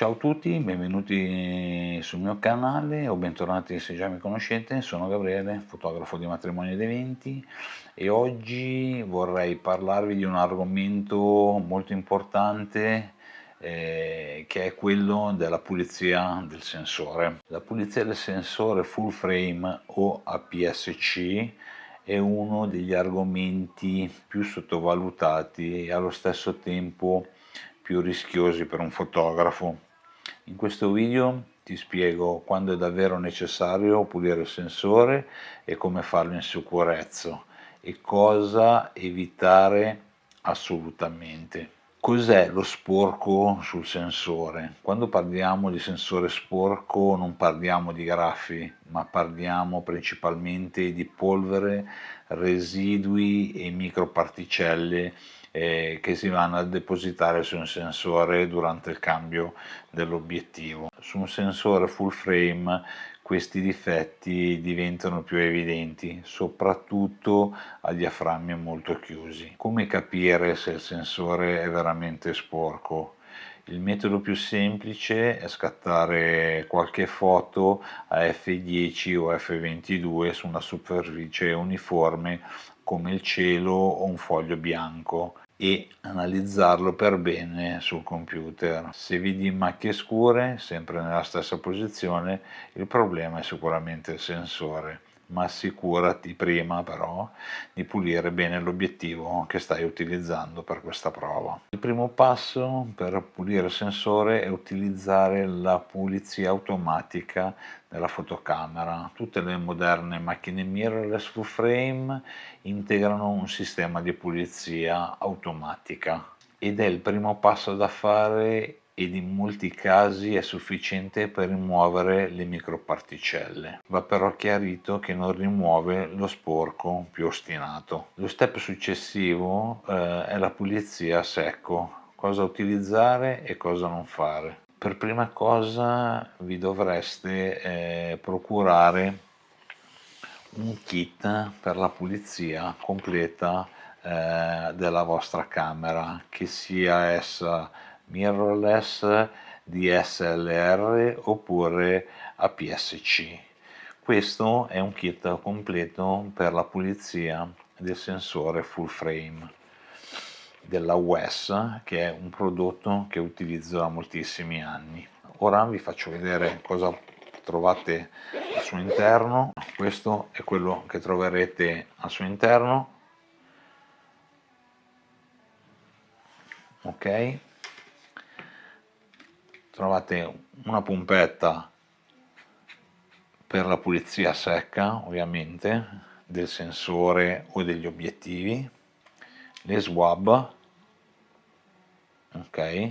Ciao a tutti, benvenuti sul mio canale o bentornati se già mi conoscete. Sono Gabriele, fotografo di matrimoni ed eventi, e oggi vorrei parlarvi di un argomento molto importante, che è quello della pulizia del sensore. La pulizia del sensore full frame o APS-C è uno degli argomenti più sottovalutati e allo stesso tempo più rischiosi per un fotografo. In questo video ti spiego quando è davvero necessario pulire il sensore e come farlo in sicurezza e cosa evitare assolutamente. Cos'è lo sporco sul sensore? Quando parliamo di sensore sporco non parliamo di graffi, ma parliamo principalmente di polvere, residui e microparticelle che si vanno a depositare su un sensore durante il cambio dell'obiettivo. Su un sensore full frame questi difetti diventano più evidenti, soprattutto a diaframmi molto chiusi. Come capire se il sensore è veramente sporco? Il metodo più semplice è scattare qualche foto a f10 o f22 su una superficie uniforme come il cielo o un foglio bianco e analizzarlo per bene sul computer. Se vedi macchie scure, sempre nella stessa posizione, il problema è sicuramente il sensore, ma assicurati prima però di pulire bene l'obiettivo che stai utilizzando per questa prova. Il primo passo per pulire il sensore è utilizzare la pulizia automatica della fotocamera. Tutte le moderne macchine mirrorless full frame integrano un sistema di pulizia automatica ed è il primo passo da fare ed in molti casi è sufficiente per rimuovere le microparticelle. Va però chiarito che non rimuove lo sporco più ostinato. Lo step successivo è la pulizia a secco, cosa utilizzare e cosa non fare. Per prima cosa vi dovreste procurare un kit per la pulizia completa della vostra camera, che sia essa mirrorless, DSLR oppure APS-C. Questo è un kit completo per la pulizia del sensore full frame della WES, che è un prodotto che utilizzo da moltissimi anni. Ora vi faccio vedere cosa trovate al suo interno. Questo è quello che troverete al suo interno. Ok, trovate una pompetta per la pulizia secca, ovviamente, del sensore o degli obiettivi, le swab, ok,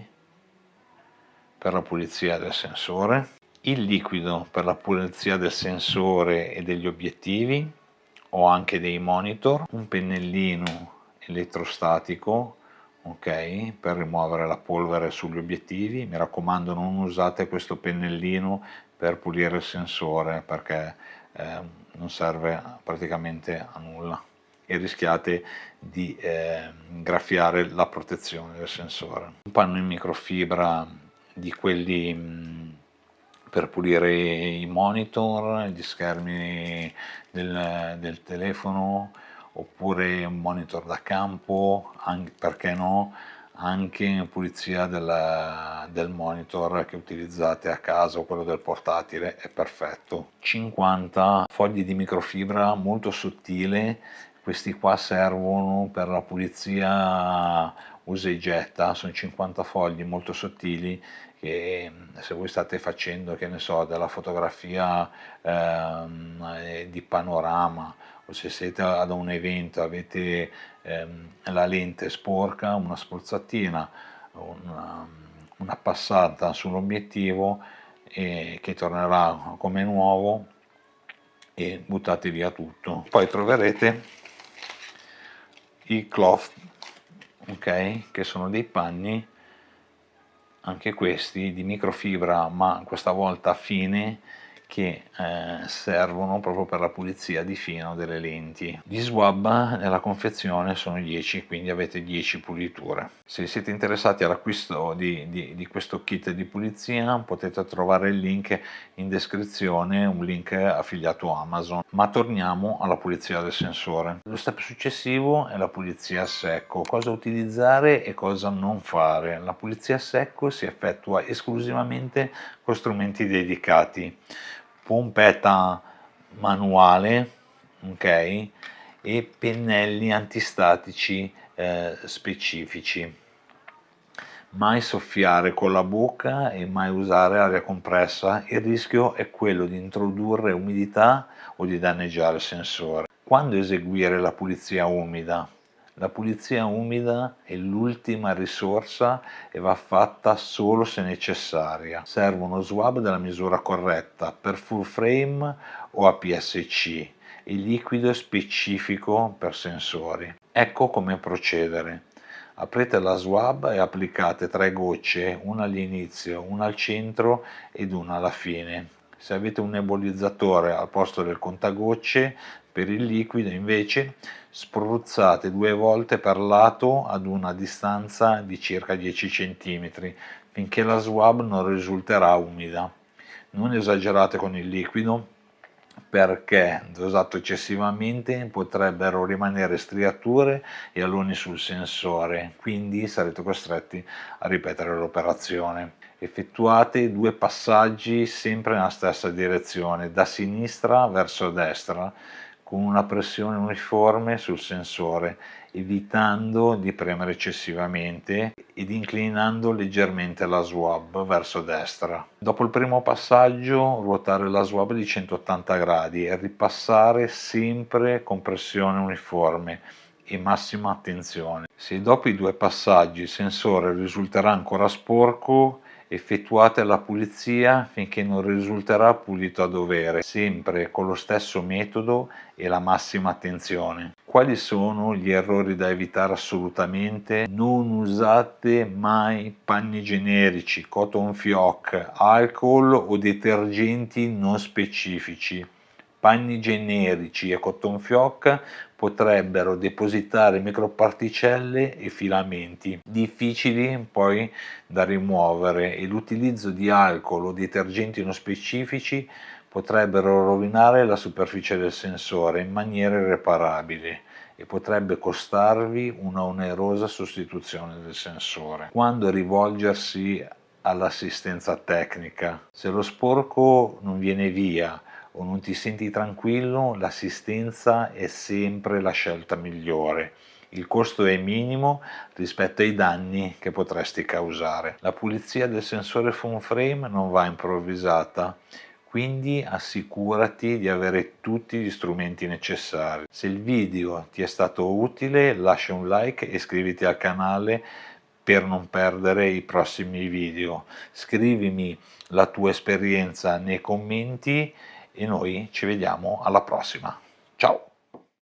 per la pulizia del sensore, il liquido per la pulizia del sensore e degli obiettivi o anche dei monitor, un pennellino elettrostatico, ok, per rimuovere la polvere sugli obiettivi. Mi raccomando, non usate questo pennellino per pulire il sensore perché non serve praticamente a nulla e rischiate di graffiare la protezione del sensore. Un panno in microfibra di quelli per pulire i monitor, gli schermi del telefono, oppure un monitor da campo, anche, perché no, anche pulizia del monitor che utilizzate a casa o quello del portatile è perfetto. 50 fogli di microfibra molto sottile, questi qua servono per la pulizia usa e getta, sono 50 fogli molto sottili che se voi state facendo, che ne so, della fotografia di panorama o se siete ad un evento, avete la lente sporca, una spruzzatina, una passata sull'obiettivo che tornerà come nuovo e buttate via tutto. Poi troverete i cloth, ok, che sono dei panni anche questi di microfibra, ma questa volta fine, che servono proprio per la pulizia di fino delle lenti. Gli swab nella confezione sono 10, quindi avete 10 puliture. Se siete interessati all'acquisto di questo kit di pulizia, potete trovare il link in descrizione, un link affiliato a Amazon. Ma torniamo alla pulizia del sensore. Lo step successivo è la pulizia a secco. Cosa utilizzare e cosa non fare? La pulizia a secco si effettua esclusivamente con strumenti dedicati, pompetta manuale, ok, e pennelli antistatici specifici. Mai soffiare con la bocca e mai usare aria compressa, il rischio è quello di introdurre umidità o di danneggiare il sensore. Quando eseguire la pulizia umida? La pulizia umida è l'ultima risorsa e va fatta solo se necessaria. Serve uno swab della misura corretta per full frame o APS-C e liquido specifico per sensori. Ecco come procedere. Aprite la swab e applicate 3 gocce, una all'inizio, una al centro ed una alla fine. Se avete un nebulizzatore al posto del contagocce, per il liquido invece spruzzate 2 volte per lato ad una distanza di circa 10 cm finché la swab non risulterà umida. Non esagerate con il liquido perché dosato eccessivamente potrebbero rimanere striature e aloni sul sensore, quindi sarete costretti a ripetere l'operazione. Effettuate 2 passaggi sempre nella stessa direzione, da sinistra verso destra, con una pressione uniforme sul sensore, evitando di premere eccessivamente ed inclinando leggermente la swab verso destra. Dopo il primo passaggio ruotare la swab di 180 gradi e ripassare sempre con pressione uniforme e massima attenzione. Se dopo i 2 passaggi il sensore risulterà ancora sporco, effettuate la pulizia finché non risulterà pulito a dovere, sempre con lo stesso metodo e la massima attenzione. Quali sono gli errori da evitare assolutamente? Non usate mai panni generici, cotton fioc, alcol o detergenti non specifici. Panni generici e cotton fioc potrebbero depositare microparticelle e filamenti difficili poi da rimuovere e l'utilizzo di alcol o detergenti non specifici potrebbero rovinare la superficie del sensore in maniera irreparabile e potrebbe costarvi una onerosa sostituzione del sensore. Quando rivolgersi all'assistenza tecnica? Se lo sporco non viene via o non ti senti tranquillo, l'assistenza è sempre la scelta migliore. Il costo è minimo rispetto ai danni che potresti causare. La pulizia del sensore full frame non va improvvisata, quindi assicurati di avere tutti gli strumenti necessari. Se il video ti è stato utile, lascia un like e iscriviti al canale per non perdere i prossimi video. Scrivimi la tua esperienza nei commenti e noi ci vediamo alla prossima. Ciao!